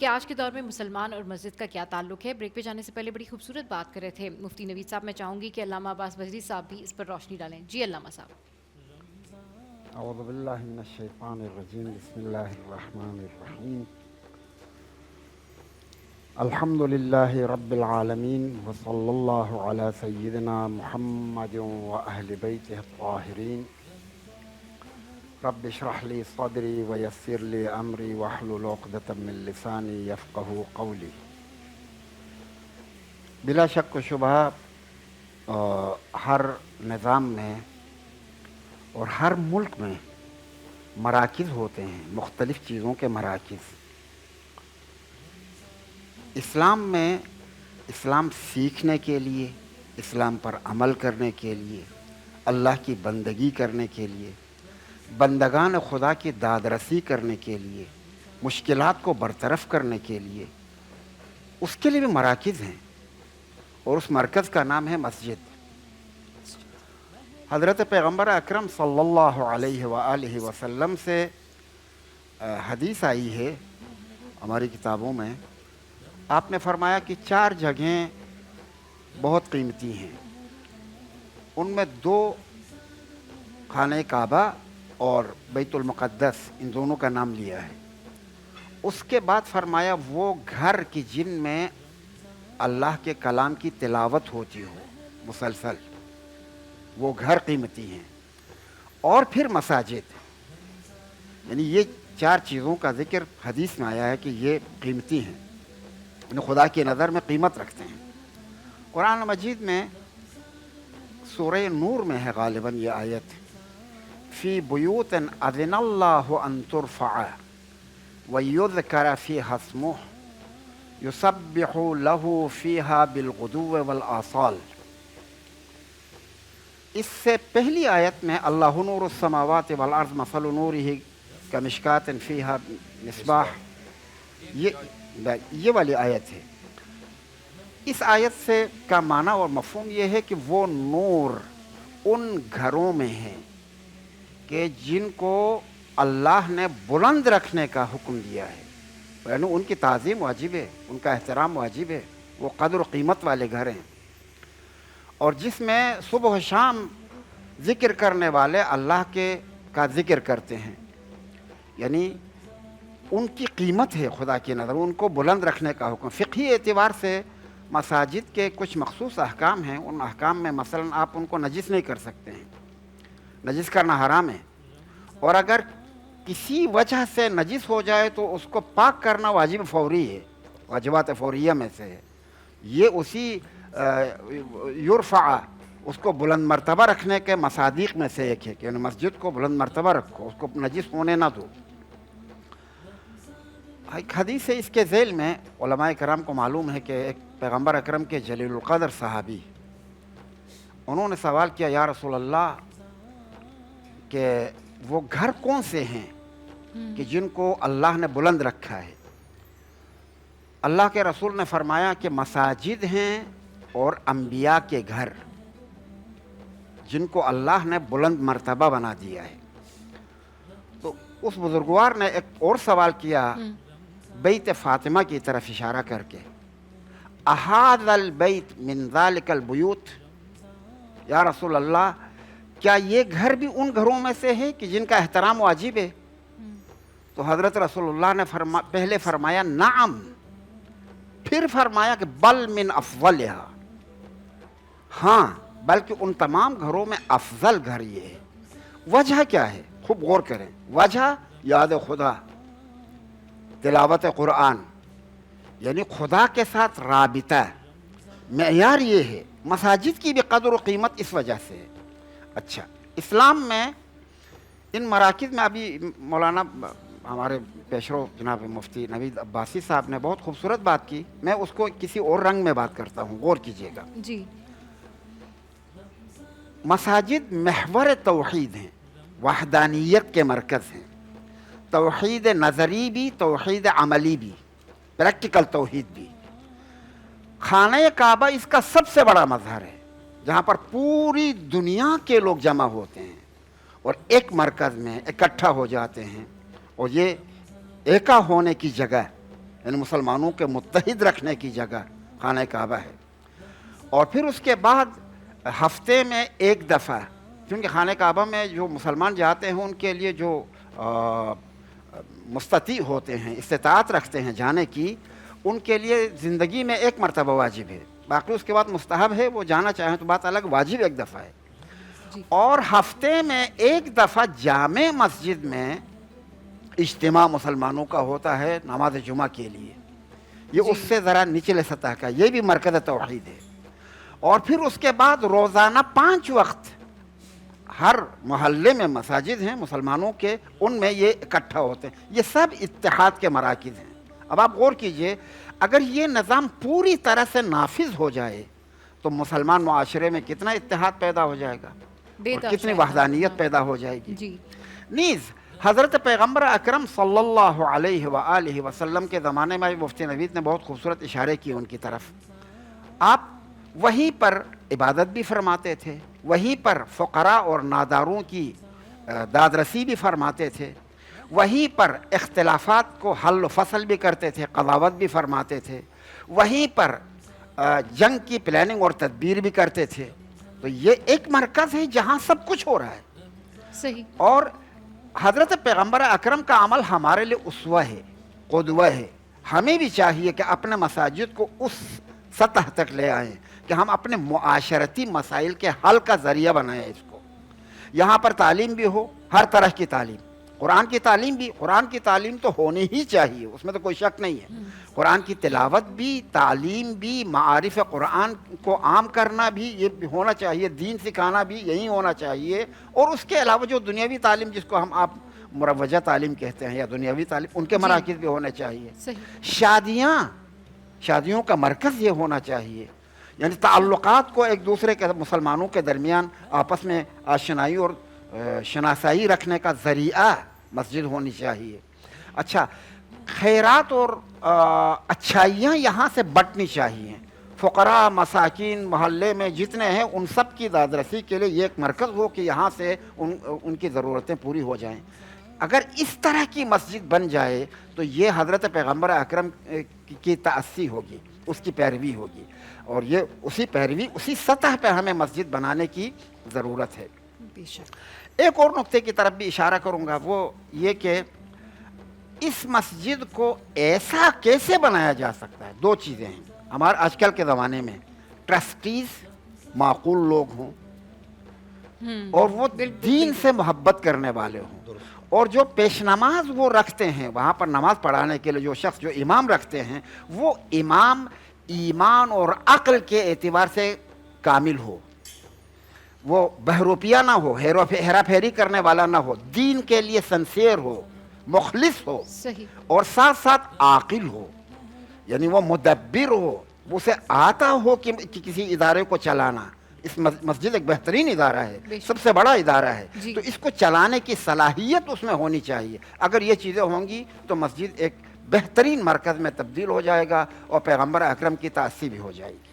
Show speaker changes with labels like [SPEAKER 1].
[SPEAKER 1] کہ آج کے دور میں مسلمان اور مسجد کا کیا تعلق ہے. بریک پہ جانے سے پہلے بڑی خوبصورت بات کر رہے تھے مفتی نوید صاحب. میں چاہوں گی کہ علامہ عباس بجری صاحب بھی اس پر روشنی ڈالیں. جی علامہ صاحب.
[SPEAKER 2] اعوذ باللہ من الشیطان الرجیم. بسم اللہ الرحمن الرحیم. الحمد للہ رب العالمین وصلی اللہ علی سیدنا محمد واہل بیتہ الطاہرین. رب اشرح لی صدری ویسر لی امری واحلل عقدۃ من لسانی یفقہوا قولی. بلا شک و شبہ ہر نظام میں اور ہر ملک میں مراکز ہوتے ہیں، مختلف چیزوں کے مراکز. اسلام میں اسلام سیکھنے کے لیے، اسلام پر عمل کرنے کے لیے، اللہ کی بندگی کرنے کے لیے، بندگان خدا کی دادرسی کرنے کے لیے، مشکلات کو برطرف کرنے کے لیے، اس کے لیے بھی مراکز ہیں، اور اس مرکز کا نام ہے مسجد. حضرت پیغمبر اکرم صلی اللہ علیہ وآلہ وسلم سے حدیث آئی ہے ہماری کتابوں میں. آپ نے فرمایا کہ 4 جگہیں بہت قیمتی ہیں، ان میں 2 خانہ کعبہ اور بیت المقدس، ان دونوں کا نام لیا ہے. اس کے بعد فرمایا وہ گھر کی جن میں اللہ کے کلام کی تلاوت ہوتی ہو مسلسل، وہ گھر قیمتی ہیں. اور پھر مساجد، یعنی یہ 4 چیزوں کا ذکر حدیث میں آیا ہے کہ یہ قیمتی ہیں، یعنی خدا کی نظر میں قیمت رکھتے ہیں. قرآن مجید میں سورہ نور میں ہے غالباً یہ آیت، فی بیوت اذن اللہ ان ترفع ویذکر فیہا اسمہ یسبح لہ فیہا بالغدو والآصال. اس سے پہلی آیت میں اللہ نور السماوات والارض مثل نورہ کمشکات فیہا مصباح، یہ والی آیت ہے. اس آیت سے کا معنی اور مفہوم یہ ہے کہ وہ نور ان گھروں میں ہے کہ جن کو اللہ نے بلند رکھنے کا حکم دیا ہے، یعنی ان کی تعظیم واجب ہے، ان کا احترام واجب ہے. وہ قدر و قیمت والے گھر ہیں، اور جس میں صبح و شام ذکر کرنے والے اللہ کا ذکر کرتے ہیں، یعنی ان کی قیمت ہے خدا کی نظر، ان کو بلند رکھنے کا حکم. فقہی اعتبار سے مساجد کے کچھ مخصوص احکام ہیں. ان احکام میں مثلا آپ ان کو نجس نہیں کر سکتے ہیں، نجس کرنا حرام ہے. اور اگر کسی وجہ سے نجس ہو جائے تو اس کو پاک کرنا واجب فوری ہے، واجبات فوریہ میں سے ہے. یہ اسی یرفع، اس کو بلند مرتبہ رکھنے کے مصادیق میں سے ایک ہے کہ مسجد کو بلند مرتبہ رکھو، اس کو نجس ہونے نہ دو. ایک حدیث ہے اس کے ذیل میں، علماء کرام کو معلوم ہے کہ ایک پیغمبر اکرم کے جلیل القدر صحابی، انہوں نے سوال کیا یا رسول اللہ کہ وہ گھر کون سے ہیں کہ جن کو اللہ نے بلند رکھا ہے. اللہ کے رسول نے فرمایا کہ مساجد ہیں اور انبیاء کے گھر، جن کو اللہ نے بلند مرتبہ بنا دیا ہے. تو اس بزرگوار نے ایک اور سوال کیا بیت فاطمہ کی طرف اشارہ کر کے، احاذا البیت من ذلک البیوت، یا رسول اللہ کیا یہ گھر بھی ان گھروں میں سے ہے کہ جن کا احترام واجب ہے؟ تو حضرت رسول اللہ نے پہلے فرمایا نعم، پھر فرمایا کہ بل من افضلها، ہاں بلکہ ان تمام گھروں میں افضل گھر یہ ہے. وجہ کیا ہے؟ خوب غور کریں. وجہ یاد خدا، تلاوت قرآن، یعنی خدا کے ساتھ رابطہ. معیار یہ ہے. مساجد کی بھی قدر و قیمت اس وجہ سے ہے. اچھا، اسلام میں ان مراکز میں ابھی مولانا ہمارے پیشرو جناب مفتی نوید عباسی صاحب نے بہت خوبصورت بات کی، میں اس کو کسی اور رنگ میں بات کرتا ہوں، غور کیجیے گا.
[SPEAKER 1] جی.
[SPEAKER 2] مساجد محور توحید ہیں، وحدانیت کے مرکز ہیں. توحید نظری بھی، توحید عملی بھی، پریکٹیکل توحید بھی. خانہ کعبہ اس کا سب سے بڑا مظہر ہے، جہاں پر پوری دنیا کے لوگ جمع ہوتے ہیں اور ایک مرکز میں اکٹھا ہو جاتے ہیں، اور یہ ایکا ہونے کی جگہ یعنی مسلمانوں کے متحد رکھنے کی جگہ خانہ کعبہ ہے. اور پھر اس کے بعد ہفتے میں ایک دفعہ، کیونکہ خانہ کعبہ میں جو مسلمان جاتے ہیں ان کے لیے جو مستطیع ہوتے ہیں، استطاعت رکھتے ہیں جانے کی، ان کے لیے زندگی میں ایک مرتبہ واجب ہے، باقی اس کے بعد مستحب ہے، وہ جانا چاہیں تو بات الگ، واجب ایک دفعہ ہے. اور ہفتے میں ایک دفعہ جامع مسجد میں اجتماع مسلمانوں کا ہوتا ہے نماز جمعہ کے لیے. یہ اس سے ذرا نچلے سطح کا، یہ بھی مرکز توحید ہے. اور پھر اس کے بعد روزانہ 5 وقت ہر محلے میں مساجد ہیں مسلمانوں کے، ان میں یہ اکٹھا ہوتے ہیں. یہ سب اتحاد کے مراکز ہیں. اب آپ غور کیجئے، اگر یہ نظام پوری طرح سے نافذ ہو جائے تو مسلمان معاشرے میں کتنا اتحاد پیدا ہو جائے گا اور کتنی وحدانیت پیدا ہو جائے گی. نیز حضرت پیغمبر اکرم صلی اللہ علیہ وآلہ وسلم کے زمانے میں مفتی نوید نے بہت خوبصورت اشارے کیے ان کی طرف. آپ وہیں پر عبادت بھی فرماتے تھے، وہیں پر فقراء اور ناداروں کی دادرسی بھی فرماتے تھے، وہیں پر اختلافات کو حل و فصل بھی کرتے تھے، قضاوت بھی فرماتے تھے، وہیں پر جنگ کی پلاننگ اور تدبیر بھی کرتے تھے. تو یہ ایک مرکز ہے جہاں سب کچھ ہو رہا ہے.
[SPEAKER 1] صحیح.
[SPEAKER 2] اور حضرت پیغمبر اکرم کا عمل ہمارے لیے اسوہ ہے، قدوہ ہے. ہمیں بھی چاہیے کہ اپنے مساجد کو اس سطح تک لے آئیں کہ ہم اپنے معاشرتی مسائل کے حل کا ذریعہ بنائیں اس کو. یہاں پر تعلیم بھی ہو، ہر طرح کی تعلیم، قرآن کی تعلیم بھی. قرآن کی تعلیم تو ہونی ہی چاہیے، اس میں تو کوئی شک نہیں ہے. قرآن کی تلاوت بھی، تعلیم بھی، معارف قرآن کو عام کرنا بھی یہ ہونا چاہیے، دین سکھانا بھی یہی ہونا چاہیے. اور اس کے علاوہ جو دنیاوی تعلیم جس کو ہم آپ مروجہ تعلیم کہتے ہیں یا دنیاوی تعلیم، ان کے مراکز بھی ہونے چاہیے. شادیوں کا مرکز یہ ہونا چاہیے، یعنی تعلقات کو ایک دوسرے کے مسلمانوں کے درمیان آپس میں آشنائی اور شناسائی رکھنے کا ذریعہ مسجد ہونی چاہیے. اچھا، خیرات اور اچھائیاں یہاں سے بٹنی چاہیے. فقراء مساکین محلے میں جتنے ہیں ان سب کی دادرسی کے لیے یہ ایک مرکز ہو کہ یہاں سے ان کی ضرورتیں پوری ہو جائیں. اگر اس طرح کی مسجد بن جائے تو یہ حضرت پیغمبر اکرم کی تأسی ہوگی، اس کی پیروی ہوگی. اور یہ اسی پیروی، اسی سطح پہ ہمیں مسجد بنانے کی ضرورت ہے. ایک اور نقطے کی طرف بھی اشارہ کروں گا، وہ یہ کہ اس مسجد کو ایسا کیسے بنایا جا سکتا ہے. 2 چیزیں ہیں ہمارے آج کل کے زمانے میں. ٹرسٹیز معقول لوگ ہوں اور وہ دین سے محبت کرنے والے ہوں، اور جو پیش نماز وہ رکھتے ہیں وہاں پر نماز پڑھانے کے لیے جو شخص جو امام رکھتے ہیں، وہ امام ایمان اور عقل کے اعتبار سے کامل ہو، وہ بہروپیہ نہ ہو، ہیرا پھیری کرنے والا نہ ہو، دین کے لیے سنسیئر ہو، مخلص ہو.
[SPEAKER 1] صحیح.
[SPEAKER 2] اور ساتھ ساتھ عاقل ہو، یعنی وہ مدبر ہو، اسے آتا ہو کہ کسی ادارے کو چلانا. اس مسجد ایک بہترین ادارہ ہے، سب سے بڑا ادارہ ہے. تو اس کو چلانے کی صلاحیت اس میں ہونی چاہیے. اگر یہ چیزیں ہوں گی تو مسجد ایک بہترین مرکز میں تبدیل ہو جائے گا اور پیغمبر اکرم کی تأسی بھی ہو جائے گی.